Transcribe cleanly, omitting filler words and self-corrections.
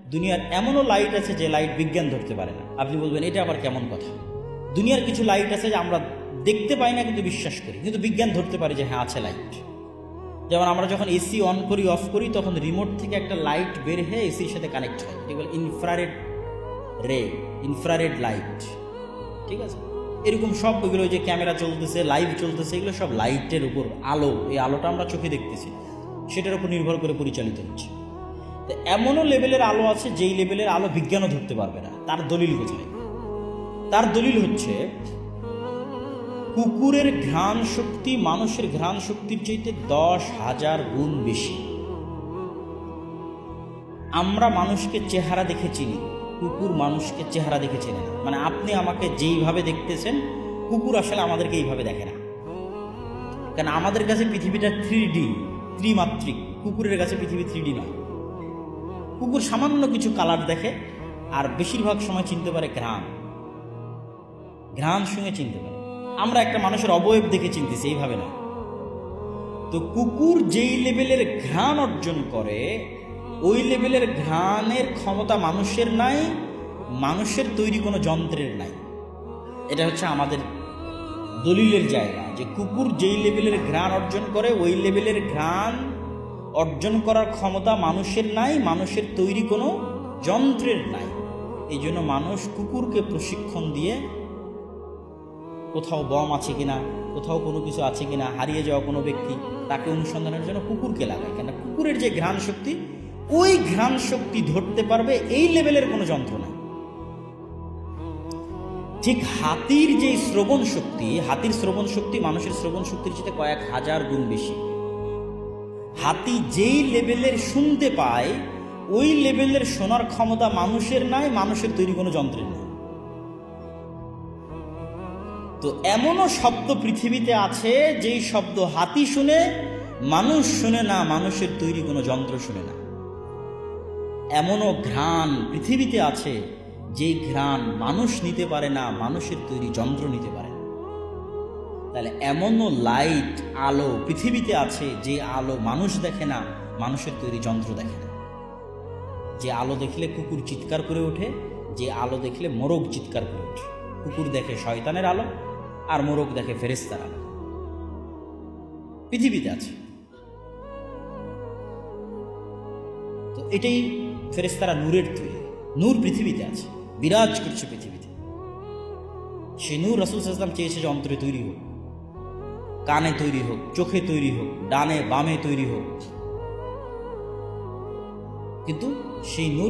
দুনিয়ার এমনও লাইট আছে যে লাইট বিজ্ঞান ধরতে পারে না। আপনি বলবেন এটা আবার কেমন কথা? দুনিয়ার কিছু লাইট আছে যে আমরা দেখতে পাই না কিন্তু বিশ্বাস করি, কিন্তু বিজ্ঞান ধরতে পারে যে হ্যাঁ আছে লাইট। যেমন আমরা যখন এসি অন করি অফ করি তখন রিমোট থেকে একটা লাইট বের হয়ে এসির সাথে কানেক্ট হয়, এগুলো ইনফ্রারেড রে, ইনফ্রারেড লাইট। ঠিক আছে, এরকম সব এগুলো যে ক্যামেরা চলতেছে, লাইভ চলতেছে, এগুলো সব লাইটের উপর আলো, এই আলোটা আমরা চোখে দেখতেছি, সেটার উপর নির্ভর করে পরিচালিত হচ্ছে। তো এমনও লেভেলের আলো আছে যেই লেভেলের আলো বিজ্ঞানও ধরতে পারবে না। তার দলিল কোথায়? তার দলিল হচ্ছে কুকুরের ঘ্রাণ শক্তি মানুষের ঘ্রাণ শক্তির চাইতে 10,000 গুণ বেশি। আমরা মানুষকে চেহারা দেখে চিনি, কুকুর মানুষকে চেহারা দেখে চেনে না। মানে আপনি আমাকে যেইভাবে দেখতেছেন, কুকুর আসলে আমাদেরকে এইভাবে দেখে না। কারণ আমাদের কাছে পৃথিবীটা 3D, ত্রিমাত্রিক। কুকুরের কাছে পৃথিবী 3D নয়। কুকুর সামান্য কিছু কালার দেখে, আর বেশিরভাগ সময় চিনতে পারে ঘ্রাণ, ঘ্রাণ শুনে চিনতে পারে। আমরা একটা মানুষের অবয়ব দেখে চিনতেছি, এইভাবে না। তো কুকুর যেই লেভেলের ঘ্রাণ অর্জন করে, ওই লেভেলের ঘ্রাণের ক্ষমতা মানুষের নাই, মানুষের তৈরি কোনো যন্ত্রের নাই। এটা হচ্ছে আমাদের দলিলের জায়গা, যে কুকুর যেই লেভেলের ঘ্রাণ অর্জন করে, ওই লেভেলের ঘ্রাণ অর্জন করার ক্ষমতা মানুষের নাই, মানুষের তৈরি কোনো যন্ত্রের নাই। এই জন্য মানুষ কুকুরকে প্রশিক্ষণ দিয়ে কোথাও বম আছে কিনা, কোথাও কোনো কিছু আছে কিনা, হারিয়ে যাওয়া কোনো ব্যক্তি, তাকে অনুসন্ধানের জন্য কুকুরকে লাগায়। কেন? কুকুরের যে ঘ্রাণ শক্তি, ওই ঘ্রাণ শক্তি ধরতে পারবে এই লেভেলের কোনো যন্ত্র নাই। ঠিক হাতির যে শ্রবণ শক্তি, হাতির শ্রবণ শক্তি মানুষের শ্রবণ শক্তির চেয়ে কয়েক হাজার গুণ বেশি। হাতি যেই লেভেলের শুনতে পায়, ওই লেভেলের শোনার ক্ষমতা মানুষের নাই, মানুষের তৈরি কোনো যন্ত্রের নাই। তো এমনও শব্দ পৃথিবীতে আছে যেই শব্দ হাতি শুনে, মানুষ শুনে না, মানুষের তৈরি কোনো যন্ত্র শুনে না। এমনও ঘ্রাণ পৃথিবীতে আছে যেই ঘ্রাণ মানুষ নিতে পারে না, মানুষের তৈরি যন্ত্র নিতে পারে না। তাহলে এমনও লাইট, আলো পৃথিবীতে আছে যে আলো মানুষ দেখে না, মানুষের তৈরি যন্ত্র দেখে না। যে আলো দেখলে কুকুর চিৎকার করে ওঠে, যে আলো দেখলে মোরগ চিৎকার করে ওঠে। কুকুর দেখে শয়তানের আলো, আর মোরগ দেখে ফেরেশতার আলো। পৃথিবীতে আছে। তো এটাই ফেরেশতারা নূরের তৈরি। নূর পৃথিবীতে আছে, বিরাজ করছে পৃথিবীতে। সে নূর রাসূল সাল্লাল্লাহু আলাইহি ওয়াসাল্লাম চেয়েছে যে অন্তরে তৈরি হোক, কানে তৈরি হোক, চোখে তৈরি হোক, ডানে বামে তৈরি হোক, কিন্তু সেই নূর